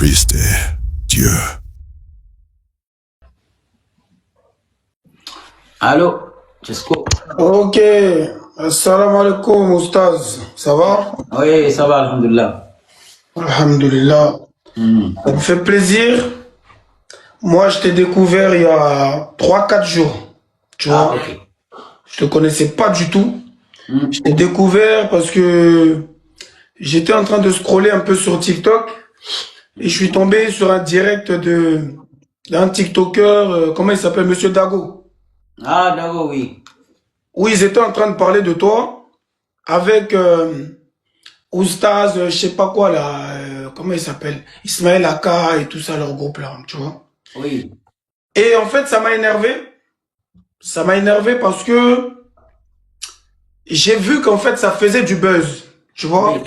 Christ, Dieu. Allô, Chesco. Ok. Assalamu alaikum, Oustaz. Ça va? Oui, ça va, alhamdoulilah. Alhamdulillah. Ça me fait plaisir. Moi, je t'ai découvert il y a 3-4 jours. Tu vois? Ok. Je te connaissais pas du tout. Je t'ai découvert parce que j'étais en train de scroller un peu sur TikTok et je suis tombé sur un direct d'un TikToker, comment il s'appelle, Monsieur Dago. Ah, d'accord, oui. Où ils étaient en train de parler de toi avec Oustaz, je sais pas quoi là, comment il s'appelle, Ismaël Aka et tout ça, leur groupe là, tu vois. Oui. Et en fait, ça m'a énervé. Ça m'a énervé parce que j'ai vu qu'en fait, ça faisait du buzz, tu vois. Oui.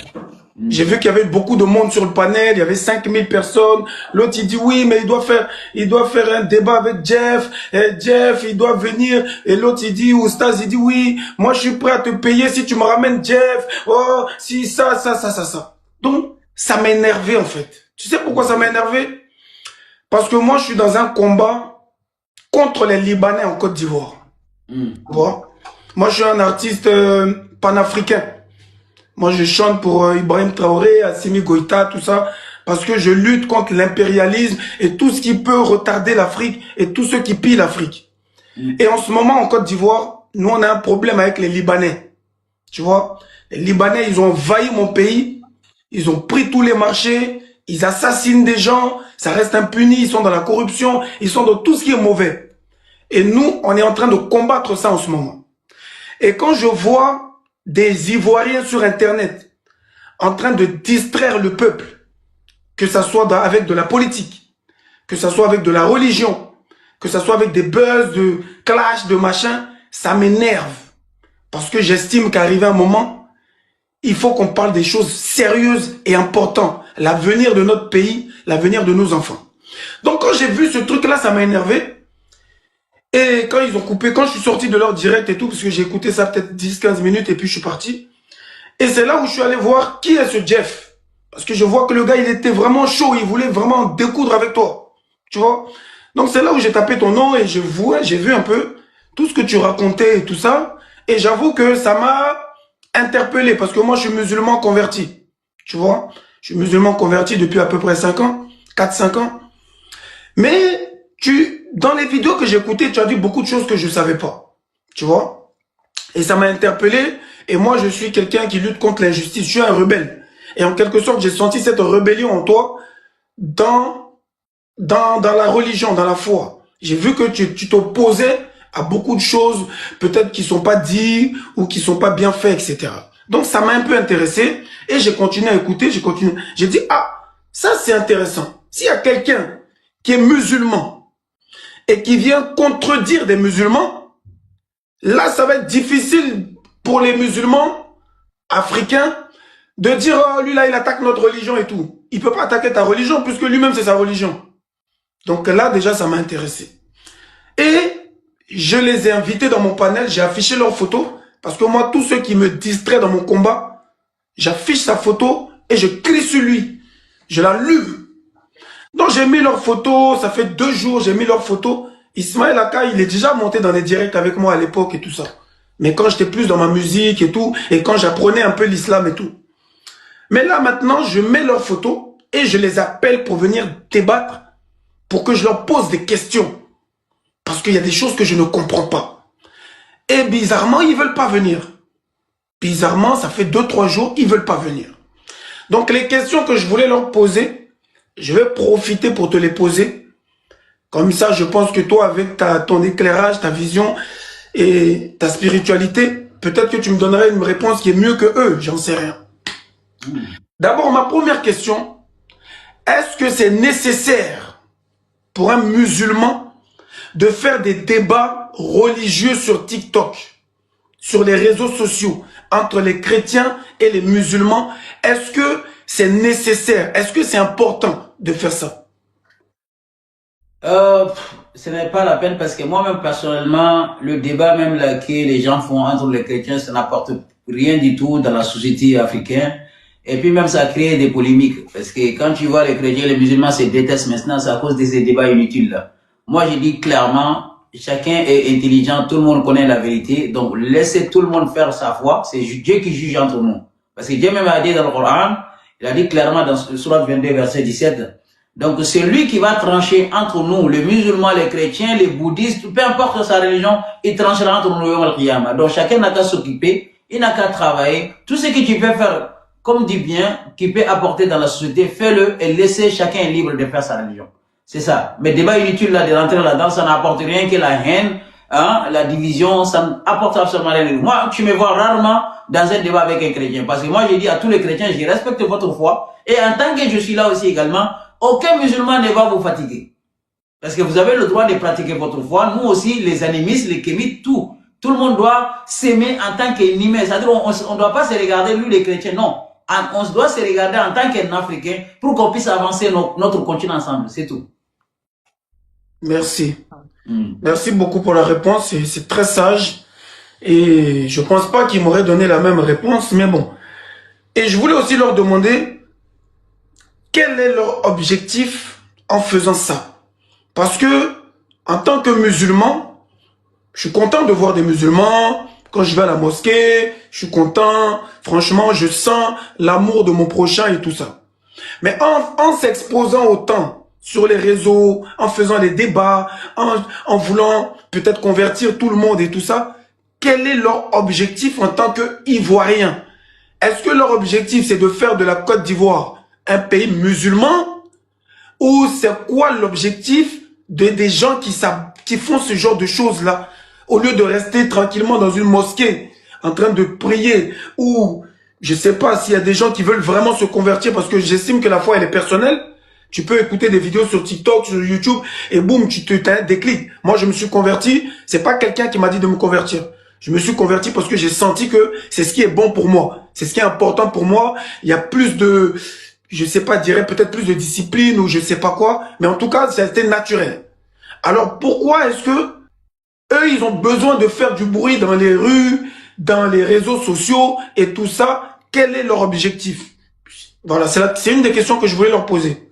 J'ai vu qu'il y avait beaucoup de monde sur le panel, il y avait 5000 personnes. L'autre, il dit oui, mais il doit faire un débat avec Jeff. Et Jeff, il doit venir. Et l'autre, il dit, Oustaz, il dit oui, moi, je suis prêt à te payer si tu me ramènes Jeff. Oh, si ça. Donc, ça m'a énervé, en fait. Tu sais pourquoi ça m'a énervé? Parce que moi, je suis dans un combat contre les Libanais en Côte d'Ivoire. Tu vois? Moi, je suis un artiste panafricain. Moi, je chante pour Ibrahim Traoré, Assimi Goïta, tout ça, parce que je lutte contre l'impérialisme et tout ce qui peut retarder l'Afrique et tous ceux qui pillent l'Afrique. Et en ce moment, en Côte d'Ivoire, nous, on a un problème avec les Libanais. Tu vois, les Libanais, ils ont envahi mon pays, ils ont pris tous les marchés, ils assassinent des gens, ça reste impuni, ils sont dans la corruption, ils sont dans tout ce qui est mauvais. Et nous, on est en train de combattre ça en ce moment. Et quand je vois des Ivoiriens sur Internet en train de distraire le peuple, que ça soit avec de la politique, que ça soit avec de la religion, que ça soit avec des buzz, de clash, de machin, ça m'énerve. Parce que j'estime qu'arrivé un moment, il faut qu'on parle des choses sérieuses et importantes. L'avenir de notre pays, l'avenir de nos enfants. Donc quand j'ai vu ce truc-là, ça m'a énervé. Et quand ils ont coupé, quand je suis sorti de leur direct et tout, parce que j'ai écouté ça peut-être 10-15 minutes et puis je suis parti. Et c'est là où je suis allé voir qui est ce Jeff. Parce que je vois que le gars, il était vraiment chaud, il voulait vraiment découdre avec toi. Tu vois? Donc c'est là où j'ai tapé ton nom et j'ai vu un peu tout ce que tu racontais et tout ça. Et j'avoue que ça m'a interpellé parce que moi, je suis musulman converti. Tu vois? Je suis musulman converti depuis à peu près 5 ans, 4-5 ans. Mais dans les vidéos que j'ai écoutées, tu as dit beaucoup de choses que je ne savais pas. Tu vois? Et ça m'a interpellé. Et moi, je suis quelqu'un qui lutte contre l'injustice. Je suis un rebelle. Et en quelque sorte, j'ai senti cette rébellion en toi dans la religion, dans la foi. J'ai vu que tu t'opposais à beaucoup de choses, peut-être qui ne sont pas dites ou qui ne sont pas bien faites, etc. Donc, ça m'a un peu intéressé. Et j'ai continué à écouter, j'ai dit, ah, ça c'est intéressant. S'il y a quelqu'un qui est musulman, et qui vient contredire des musulmans, là, ça va être difficile pour les musulmans africains de dire, oh, lui, là, il attaque notre religion et tout. Il ne peut pas attaquer ta religion puisque lui-même, c'est sa religion. Donc là, déjà, ça m'a intéressé. Et je les ai invités dans mon panel, j'ai affiché leurs photos, parce que moi, tous ceux qui me distraient dans mon combat, j'affiche sa photo et je crie sur lui. Je la lue. Donc j'ai mis leurs photos, ça fait 2 jours, j'ai mis leurs photos. Ismaël Aka, il est déjà monté dans les directs avec moi à l'époque et tout ça. Mais quand j'étais plus dans ma musique et tout, et quand j'apprenais un peu l'islam et tout. Mais là maintenant, je mets leurs photos et je les appelle pour venir débattre, pour que je leur pose des questions. Parce qu'il y a des choses que je ne comprends pas. Et bizarrement, ils ne veulent pas venir. Bizarrement, ça fait 2-3 jours, ils ne veulent pas venir. Donc les questions que je voulais leur poser, je vais profiter pour te les poser. Comme ça, je pense que toi, avec ton éclairage, ta vision et ta spiritualité, peut-être que tu me donnerais une réponse qui est mieux que eux. J'en sais rien. D'abord, ma première question, est-ce que c'est nécessaire pour un musulman de faire des débats religieux sur TikTok, sur les réseaux sociaux, entre les chrétiens et les musulmans? Est-ce que c'est nécessaire? Est-ce que c'est important de faire ça? Ce n'est pas la peine parce que moi-même, personnellement, le débat même là que les gens font entre les chrétiens, ça n'apporte rien du tout dans la société africaine. Et puis même ça a créé des polémiques. Parce que quand tu vois les chrétiens, les musulmans se détestent maintenant, c'est à cause de ces débats inutiles là. Moi je dis clairement, chacun est intelligent, tout le monde connaît la vérité. Donc laissez tout le monde faire sa foi. C'est Dieu qui juge entre nous. Parce que Dieu même a dit dans le Coran, il a dit clairement dans Sourate 22 verset 17. Donc c'est lui qui va trancher entre nous, les musulmans, les chrétiens, les bouddhistes, peu importe sa religion, il tranchera entre nous au Qiyamah. Donc chacun n'a qu'à s'occuper, il n'a qu'à travailler. Tout ce que tu peux faire comme du bien, qui peut apporter dans la société, fais-le et laissez chacun libre de faire sa religion. C'est ça. Mais débat inutile là, de rentrer là-dedans, ça n'apporte rien que la haine, hein, la division, ça n'apporte absolument rien. Moi, tu me vois rarement dans un débat avec un chrétien. Parce que moi, j'ai dit à tous les chrétiens, je respecte votre foi. Et en tant que je suis là aussi également, aucun musulman ne va vous fatiguer. Parce que vous avez le droit de pratiquer votre foi. Nous aussi, les animistes, les kémites, tout. Tout le monde doit s'aimer en tant qu'humain. C'est-à-dire, on ne doit pas se regarder, lui, les chrétiens. Non. On doit se regarder en tant qu'un Africain pour qu'on puisse avancer notre continent ensemble. C'est tout. Merci. Merci beaucoup pour la réponse. C'est très sage. Et je pense pas qu'ils m'auraient donné la même réponse, mais bon. Et je voulais aussi leur demander quel est leur objectif en faisant ça. Parce que, en tant que musulman, je suis content de voir des musulmans. Quand je vais à la mosquée, je suis content. Franchement, je sens l'amour de mon prochain et tout ça. Mais en s'exposant autant sur les réseaux, en faisant des débats, en voulant peut-être convertir tout le monde et tout ça, quel est leur objectif en tant qu'Ivoiriens? Est-ce que leur objectif, c'est de faire de la Côte d'Ivoire un pays musulman? Ou c'est quoi l'objectif des gens qui font ce genre de choses-là? Au lieu de rester tranquillement dans une mosquée, en train de prier, ou je sais pas s'il y a des gens qui veulent vraiment se convertir, parce que j'estime que la foi, elle est personnelle. Tu peux écouter des vidéos sur TikTok, sur YouTube, et boum, t'as un déclic. Moi, je me suis converti, c'est pas quelqu'un qui m'a dit de me convertir. Je me suis converti parce que j'ai senti que c'est ce qui est bon pour moi. C'est ce qui est important pour moi. Il y a plus de, je sais pas, dirais peut-être plus de discipline ou je sais pas quoi. Mais en tout cas, c'était naturel. Alors, pourquoi est-ce que eux, ils ont besoin de faire du bruit dans les rues, dans les réseaux sociaux et tout ça? Quel est leur objectif? Voilà, c'est une des questions que je voulais leur poser.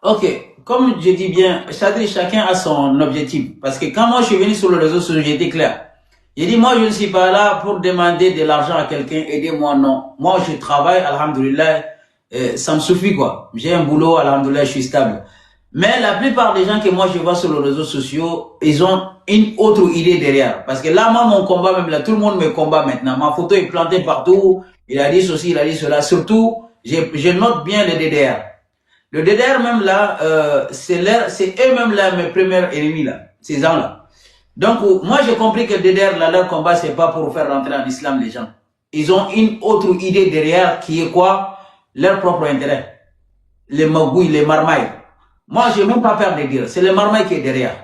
Ok, comme je dis bien, chacun a son objectif. Parce que quand moi je suis venu sur le réseau social, j'étais clair. J'ai dit, moi je ne suis pas là pour demander de l'argent à quelqu'un, aidez-moi, non. Moi je travaille, alhamdoulilah, ça me suffit quoi. J'ai un boulot, alhamdoulilah, je suis stable. Mais la plupart des gens que moi je vois sur les réseaux sociaux, ils ont une autre idée derrière. Parce que là, moi, mon combat, même là, tout le monde me combat maintenant. Ma photo est plantée partout. Il a dit ceci, il a dit cela. Surtout, je note bien le DDR. Le DDR même là, c'est eux-mêmes là mes premiers ennemis là, ces gens-là. Donc, moi j'ai compris que le DDR là, leur combat, c'est pas pour faire rentrer en islam les gens. Ils ont une autre idée derrière qui est quoi? Leur propre intérêt. Les magouilles, les marmailles. Moi, j'ai même pas peur de dire, c'est le marmaille qui est derrière.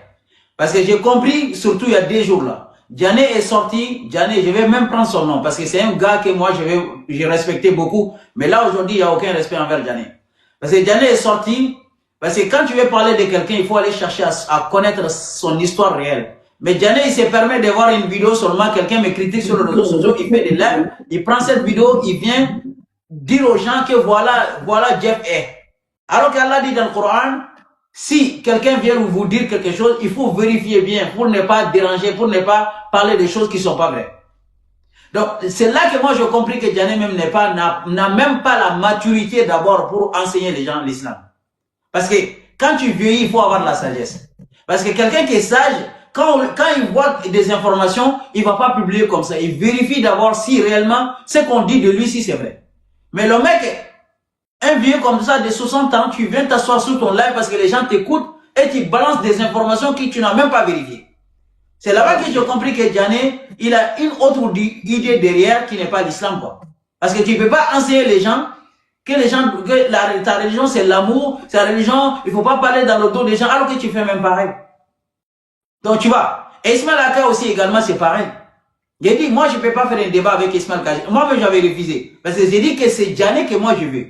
Parce que j'ai compris, surtout il y a 2 jours là, Djané est sorti, Djané, je vais même prendre son nom, parce que c'est un gars que moi j'ai respecté beaucoup, mais là aujourd'hui, il n'y a aucun respect envers Djané. Parce que Djané est sorti, parce que quand tu veux parler de quelqu'un, il faut aller chercher à connaître son histoire réelle. Mais Djané, il se permet de voir une vidéo seulement, quelqu'un me critique sur les réseaux sociaux, il fait des lives, il prend cette vidéo, il vient dire aux gens que voilà Jeff est. Alors qu'Allah dit dans le Coran, si quelqu'un vient vous dire quelque chose, il faut vérifier bien pour ne pas déranger, pour ne pas parler des choses qui ne sont pas vraies. Donc, c'est là que moi j'ai compris que Djané même n'a même pas la maturité d'abord pour enseigner les gens l'islam. Parce que quand tu vieillis, il faut avoir de la sagesse. Parce que quelqu'un qui est sage, quand il voit des informations, il ne va pas publier comme ça. Il vérifie d'abord si réellement ce qu'on dit de lui, si c'est vrai. Mais le mec, un vieux comme ça de 60 ans, tu viens t'asseoir sur ton live parce que les gens t'écoutent et tu balances des informations que tu n'as même pas vérifiées. C'est là-bas que j'ai compris que Djané, il a une autre idée derrière qui n'est pas l'islam, quoi. Parce que tu ne peux pas enseigner les gens que ta religion c'est l'amour, c'est la religion, il ne faut pas parler dans le dos des gens alors que tu fais même pareil. Donc tu vois, et Ismaël Aka aussi également c'est pareil. J'ai dit, moi je ne peux pas faire un débat avec Ismaël Aka. Moi-même j'avais refusé. Parce que j'ai dit que c'est Djané que moi je veux.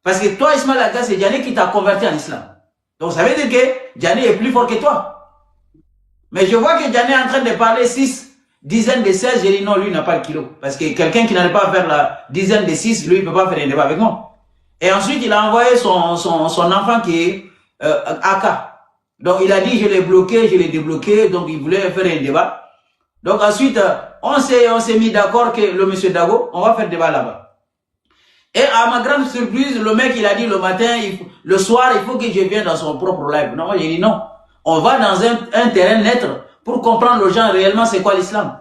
Parce que toi, Ismaël Aka, c'est Djané qui t'a converti en islam. Donc ça veut dire que Djané est plus fort que toi. Mais je vois que Djané est en train de parler 6 dizaine de 16, j'ai dit non, lui il n'a pas le kilo. Parce que quelqu'un qui n'arrive pas à faire la dizaine de 6, lui il ne peut pas faire un débat avec moi. Et ensuite, il a envoyé son enfant qui est AK. Donc il a dit je l'ai bloqué, je l'ai débloqué, donc il voulait faire un débat. Donc ensuite, on s'est mis d'accord que le monsieur Dago, on va faire débat là-bas. Et à ma grande surprise, le mec il a dit le matin, le soir, il faut que je vienne dans son propre live. Non, moi j'ai dit non. On va dans un terrain neutre pour comprendre aux gens réellement c'est quoi l'islam.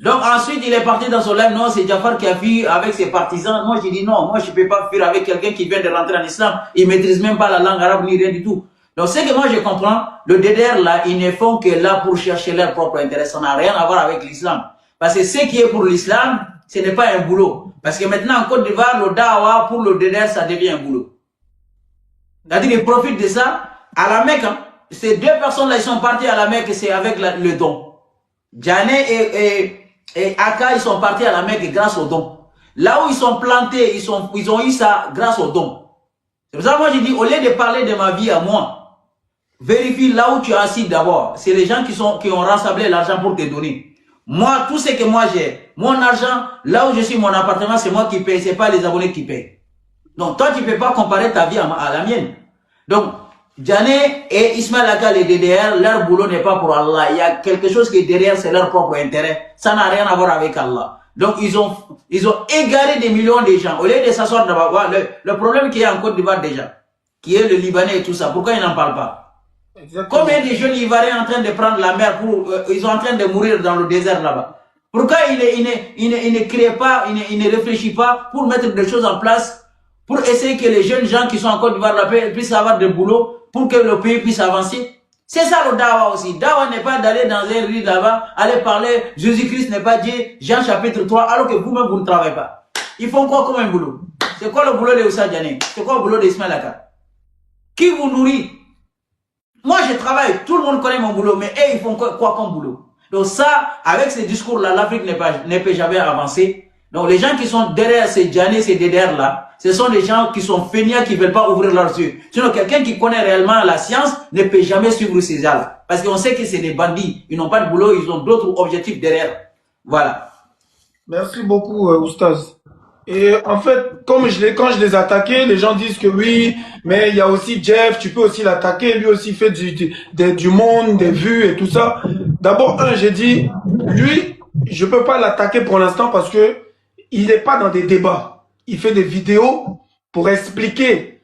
Donc ensuite, il est parti dans son live. Non, c'est Jafar qui a fui avec ses partisans. Moi, j'ai dit non, moi, je ne peux pas fuir avec quelqu'un qui vient de rentrer en islam. Il ne maîtrise même pas la langue arabe ni rien du tout. Donc, c'est que moi, je comprends, le DDR, là, ils ne font que là pour chercher leur propre intérêt. Ça n'a rien à voir avec l'islam. Parce que ce qui est pour l'islam, ce n'est pas un boulot. Parce que maintenant, en Côte d'Ivoire, le dawa pour le DDR, ça devient un boulot. C'est-à-dire qu'ils profitent de ça. À la Mecque, hein, ces deux personnes-là, ils sont partis à la Mecque, c'est avec le don. Djané et Aka, ils sont partis à la Mecque grâce au don. Là où ils sont plantés, ils ont eu ça grâce au don. C'est pour ça que moi, j'ai dit, au lieu de parler de ma vie à moi, vérifie là où tu es assis d'abord. C'est les gens qui ont rassemblé l'argent pour te donner. Moi, tout ce que moi j'ai, mon argent, là où je suis, mon appartement, c'est moi qui paye, c'est pas les abonnés qui payent. Donc, toi, tu peux pas comparer ta vie à la mienne. Donc, Djané et Ismaël Aka, les DDR, leur boulot n'est pas pour Allah. Il y a quelque chose qui est derrière, c'est leur propre intérêt. Ça n'a rien à voir avec Allah. Donc, ils ont égaré des millions de gens. Au lieu de s'asseoir d'abord, le problème qu'il y a en Côte d'Ivoire déjà, qui est le Libanais et tout ça, pourquoi ils n'en parlent pas? Exactement. Combien de jeunes Ivoiriens en train de prendre la mer ils sont en train de mourir dans le désert là-bas? Pourquoi il ne crée pas, il ne réfléchit pas pour mettre des choses en place, pour essayer que les jeunes gens qui sont en Côte d'Ivoire puissent avoir des boulots, pour que le pays puisse avancer? C'est ça le dawa aussi. Dawa n'est pas d'aller dans un rue là-bas, aller parler, Jésus-Christ n'est pas Dieu, Jean chapitre 3, alors que vous-même vous ne travaillez pas. Ils font quoi comme un boulot? C'est quoi le boulot de Oussa Djané? C'est quoi le boulot d'Ismaël Aka? Qui vous nourrit? Moi je travaille, tout le monde connaît mon boulot, mais eux ils font quoi comme boulot? Donc ça, avec ces discours-là, l'Afrique ne peut jamais avancer. Donc les gens qui sont derrière ces Djané, ces DDR-là, ce sont des gens qui sont feignants, qui ne veulent pas ouvrir leurs yeux. Sinon, quelqu'un qui connaît réellement la science ne peut jamais suivre ces gens-là. Parce qu'on sait que c'est des bandits. Ils n'ont pas de boulot, ils ont d'autres objectifs derrière. Voilà. Merci beaucoup, Oustaz. Et en fait, quand je les attaquais, les gens disent que oui, mais il y a aussi Jeff, tu peux aussi l'attaquer, lui aussi fait du monde, des vues et tout ça. D'abord, j'ai dit, lui, je peux pas l'attaquer pour l'instant parce que il n'est pas dans des débats. Il fait des vidéos pour expliquer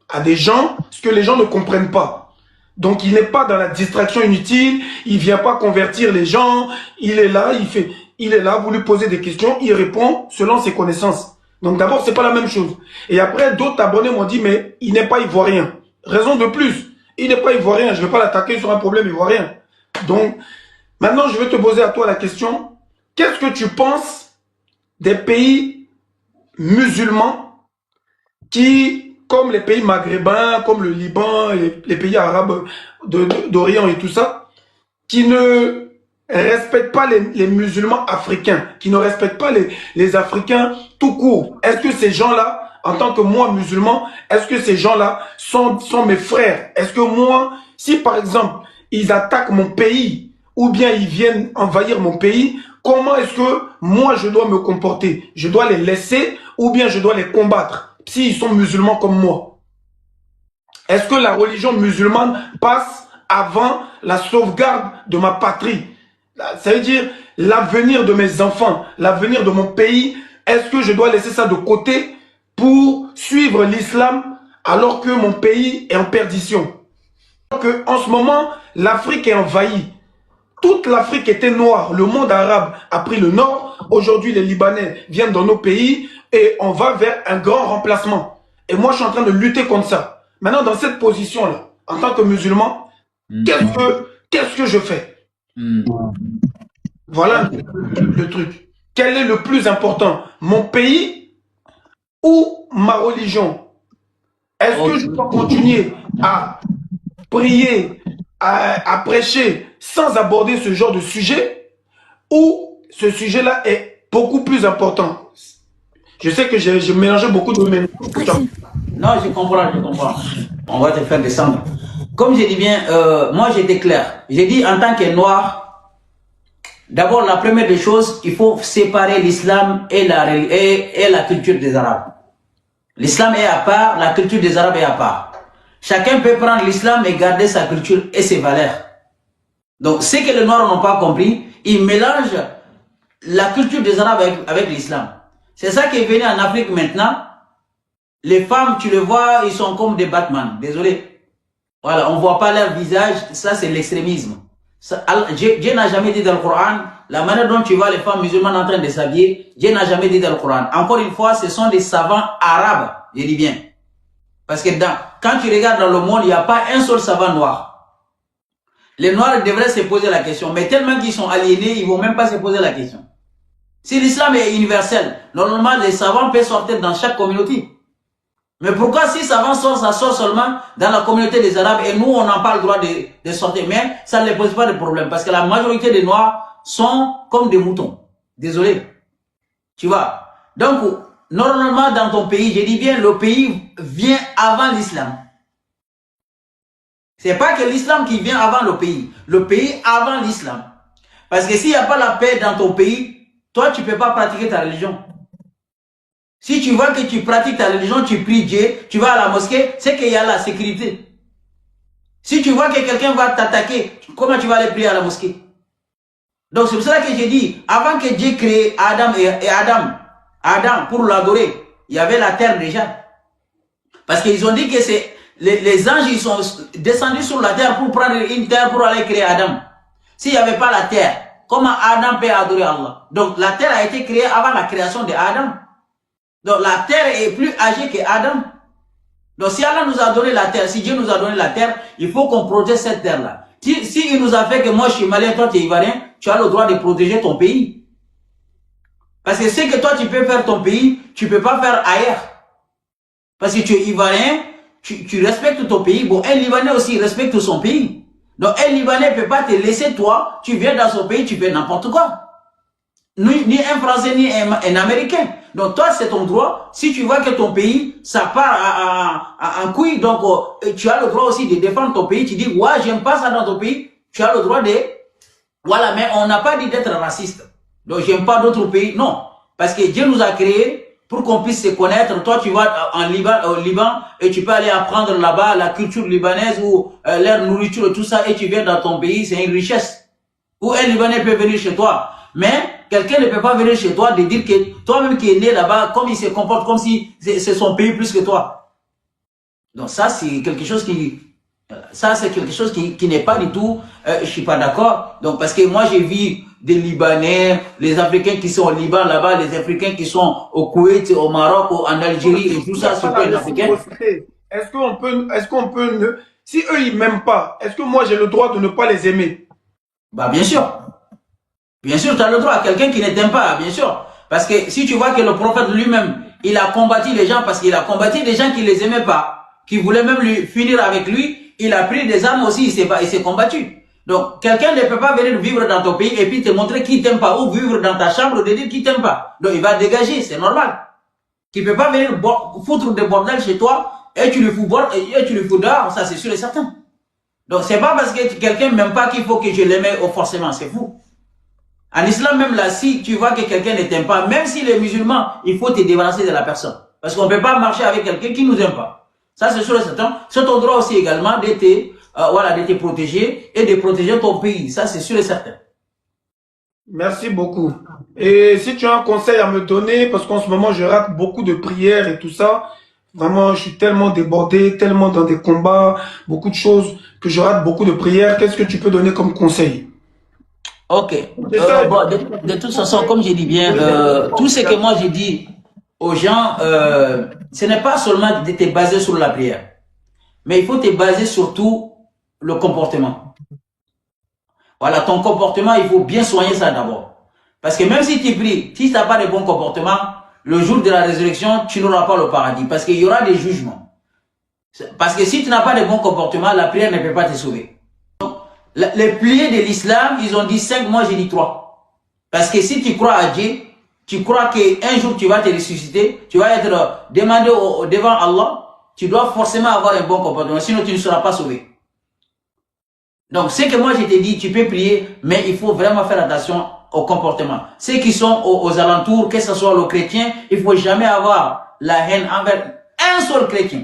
à des gens ce que les gens ne comprennent pas. Donc, il n'est pas dans la distraction inutile, il vient pas convertir les gens, il est là, vous lui posez des questions, il répond selon ses connaissances. Donc, d'abord, c'est pas la même chose. Et après, d'autres abonnés m'ont dit, mais il n'est pas ivoirien. Raison de plus, il n'est pas ivoirien, je ne vais pas l'attaquer sur un problème ivoirien. Donc, maintenant, je vais te poser à toi la question, qu'est-ce que tu penses des pays musulmans qui, comme les pays maghrébins, comme le Liban, les pays arabes d'Orient et tout ça, qui ne respectent pas les musulmans africains, qui ne respectent pas les Africains tout court? Est-ce que ces gens-là, en tant que moi musulman, est-ce que ces gens-là sont mes frères? Est-ce que moi, si par exemple, ils attaquent mon pays, ou bien ils viennent envahir mon pays, comment est-ce que moi je dois me comporter? Je dois les laisser ou bien je dois les combattre s'ils sont musulmans comme moi? Est-ce que la religion musulmane passe avant la sauvegarde de ma patrie? Ça veut dire l'avenir de mes enfants, l'avenir de mon pays. Est-ce que je dois laisser ça de côté pour suivre l'islam alors que mon pays est en perdition? En ce moment, l'Afrique est envahie. Toute l'Afrique était noire. Le monde arabe a pris le nord. Aujourd'hui, les Libanais viennent dans nos pays et on va vers un grand remplacement. Et moi, je suis en train de lutter contre ça. Maintenant, dans cette position-là, en tant que musulman, qu'est-ce que je fais? Voilà le truc. Quel est le plus important? Mon pays ou ma religion? Est-ce que je dois continuer à prier, à prêcher sans aborder ce genre de sujet, ou ce sujet-là est beaucoup plus important? Je sais que j'ai mélangé beaucoup de mots. Non, je comprends. On va te faire descendre. Comme j'ai dit bien, moi j'étais clair. J'ai dit en tant que noir, D'abord, la première des choses, il faut séparer l'islam et la culture des Arabes. L'islam est à part, la culture des Arabes est à part. Chacun peut prendre l'islam et garder sa culture et ses valeurs. Donc, ce que les Noirs n'ont pas compris, ils mélangent la culture des Arabes avec l'islam. C'est ça qui est venu en Afrique maintenant. Les femmes, tu les vois, ils sont comme des Batman. Désolé. Voilà, on ne voit pas leur visage. Ça, c'est l'extrémisme. Dieu n'a jamais dit dans le Coran, la manière dont tu vois les femmes musulmanes en train de s'habiller, Dieu n'a jamais dit dans le Coran. Encore une fois, ce sont des savants arabes, je dis bien. Parce que quand tu regardes dans le monde, il n'y a pas un seul savant noir. Les noirs devraient se poser la question, mais tellement qu'ils sont aliénés, ils ne vont même pas se poser la question. Si l'islam est universel, normalement les savants peuvent sortir dans chaque communauté. Mais pourquoi si savants sortent, ça sort seulement dans la communauté des Arabes et nous on n'a pas le droit de sortir. Mais ça ne pose pas de problème parce que la majorité des Noirs sont comme des moutons. Désolé. Tu vois. Donc, normalement dans ton pays, je dis bien, le pays vient avant l'islam. C'est pas que l'islam qui vient avant le pays avant l'islam. Parce que s'il n'y a pas la paix dans ton pays, toi tu ne peux pas pratiquer ta religion. Si tu vois que tu pratiques ta religion, tu pries Dieu, tu vas à la mosquée, c'est qu'il y a la sécurité. Si tu vois que quelqu'un va t'attaquer, comment tu vas aller prier à la mosquée? Donc c'est pour cela que j'ai dit, avant que Dieu crée Adam et Adam pour l'adorer, il y avait la terre déjà. Parce qu'ils ont dit que c'est les anges, ils sont descendus sur la terre pour prendre une terre pour aller créer Adam. S'il n'y avait pas la terre, comment Adam peut adorer Allah? Donc la terre a été créée avant la création de Adam. Donc la terre est plus âgée que Adam. Donc si Allah nous a donné la terre, si Dieu nous a donné la terre, il faut qu'on protège cette terre-là. Si il nous a fait que moi je suis malien, toi tu es ivoirien, tu as le droit de protéger ton pays. Parce que ce que toi tu peux faire ton pays, tu ne peux pas faire ailleurs. Parce que tu es ivoirien, tu respectes ton pays. Bon, un Libanais aussi respecte son pays. Donc un Libanais ne peut pas te laisser toi, tu viens dans son pays, tu fais n'importe quoi. Ni un Français, ni un Américain. Donc toi, c'est ton droit. Si tu vois que ton pays, ça part en couille, donc tu as le droit aussi de défendre ton pays. Tu dis, ouais, j'aime pas ça dans ton pays. Tu as le droit de... Voilà, mais on n'a pas dit d'être raciste. Donc j'aime pas d'autres pays. Non, parce que Dieu nous a créés pour qu'on puisse se connaître. Toi, tu vas au Liban et tu peux aller apprendre là-bas la culture libanaise ou leur nourriture et tout ça. Et tu viens dans ton pays, c'est une richesse. Ou un Libanais peut venir chez toi. Mais quelqu'un ne peut pas venir chez toi de dire que toi-même qui es né là-bas, comme il se comporte comme si c'est son pays plus que toi. Donc ça, c'est quelque chose qui n'est pas du tout, je suis pas d'accord. Donc parce que moi j'ai vu des Libanais, les Africains qui sont au Liban là-bas, les Africains qui sont au Koweït, au Maroc, en Algérie et tout ça, c'est pas un Africain. Est-ce qu'on peut, si eux ils m'aiment pas, est-ce que moi j'ai le droit de ne pas les aimer? Bah bien sûr. Bien sûr, tu as le droit à quelqu'un qui ne t'aime pas, bien sûr. Parce que si tu vois que le prophète lui-même, il a combattu les gens parce qu'il a combattu des gens qui ne les aimaient pas, qui voulaient même finir avec lui, il a pris des armes aussi, il s'est combattu. Donc, quelqu'un ne peut pas venir vivre dans ton pays et puis te montrer qu'il t'aime pas, ou vivre dans ta chambre et dire qu'il t'aime pas. Donc, il va dégager, c'est normal. Tu ne peux pas venir foutre des bordels chez toi et tu le fous dehors, ça c'est sûr et certain. Donc, c'est pas parce que quelqu'un ne m'aime pas qu'il faut que je l'aime forcément, c'est fou. En islam même là, si tu vois que quelqu'un ne t'aime pas, même s'il est musulman, il faut te débarrasser de la personne. Parce qu'on ne peut pas marcher avec quelqu'un qui ne nous aime pas. Ça c'est sûr et certain. C'est ton droit aussi également de te protéger et de protéger ton pays. Ça c'est sûr et certain. Merci beaucoup. Et si tu as un conseil à me donner, parce qu'en ce moment je rate beaucoup de prières et tout ça, vraiment je suis tellement débordé, tellement dans des combats, beaucoup de choses, que je rate beaucoup de prières. Qu'est-ce que tu peux donner comme conseil? Ok. Bon, de toute façon, comme j'ai dit bien, tout ce que moi j'ai dit aux gens, ce n'est pas seulement de te baser sur la prière, mais il faut te baser surtout le comportement. Voilà, ton comportement, il faut bien soigner ça d'abord. Parce que même si tu pries, si tu n'as pas de bon comportement, le jour de la résurrection, tu n'auras pas le paradis. Parce qu'il y aura des jugements. Parce que si tu n'as pas de bon comportement, la prière ne peut pas te sauver. Les piliers de l'islam, ils ont dit 5, moi j'ai dit 3. Parce que si tu crois à Dieu, tu crois qu'un jour tu vas te ressusciter, tu vas être demandé devant Allah, tu dois forcément avoir un bon comportement, sinon tu ne seras pas sauvé. Donc ce que moi je t'ai dit, tu peux prier, mais il faut vraiment faire attention au comportement. Ceux qui sont aux alentours, que ce soit le chrétien, il ne faut jamais avoir la haine envers un seul chrétien.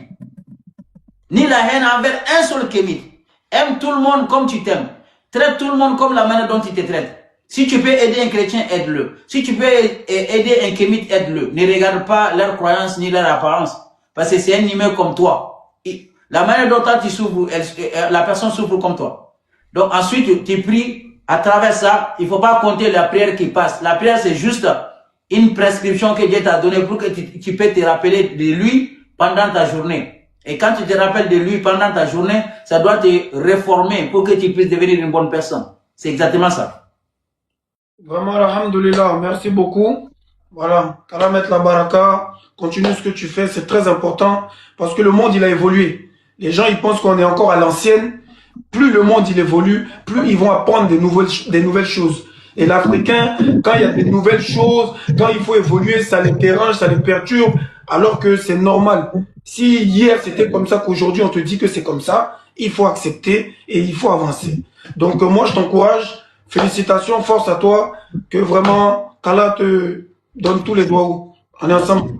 Ni la haine envers un seul kémite. Aime tout le monde comme tu t'aimes. Traite tout le monde comme la manière dont tu te traites. Si tu peux aider un chrétien, aide-le. Si tu peux aider un kémite, aide-le. Ne regarde pas leur croyance ni leur apparence. Parce que c'est un humain comme toi. La manière dont toi tu souffres, la personne souffre comme toi. Donc ensuite, tu pries. À travers ça, il ne faut pas compter la prière qui passe. La prière, c'est juste une prescription que Dieu t'a donnée pour que tu peux te rappeler de lui pendant ta journée. Et quand tu te rappelles de lui pendant ta journée, ça doit te réformer pour que tu puisses devenir une bonne personne. C'est exactement ça. Vraiment, alhamdoulilah, merci beaucoup. Voilà, qu'Allah mette la baraka, continue ce que tu fais, c'est très important parce que le monde, il a évolué. Les gens, ils pensent qu'on est encore à l'ancienne. Plus le monde il évolue, plus ils vont apprendre des nouvelles choses. Et l'Africain, quand il y a des nouvelles choses, quand il faut évoluer, ça les dérange, ça les perturbe, alors que c'est normal. Si hier c'était comme ça, qu'aujourd'hui on te dit que c'est comme ça, il faut accepter et il faut avancer. Donc moi je t'encourage, félicitations, force à toi, que vraiment qu'Allah te donne tous les doigts. On est ensemble.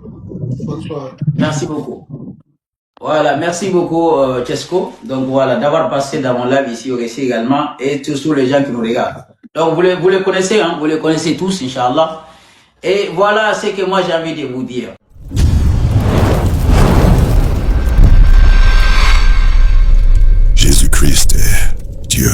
Bonne soirée. Merci beaucoup. Voilà, merci beaucoup Chesco. Donc voilà, d'avoir passé dans mon live ici au Récit également et tous les gens qui nous regardent. Donc vous les connaissez, hein, vous les connaissez tous, Inch'Allah. Et voilà ce que moi j'ai envie de vous dire. Jésus-Christ est Dieu.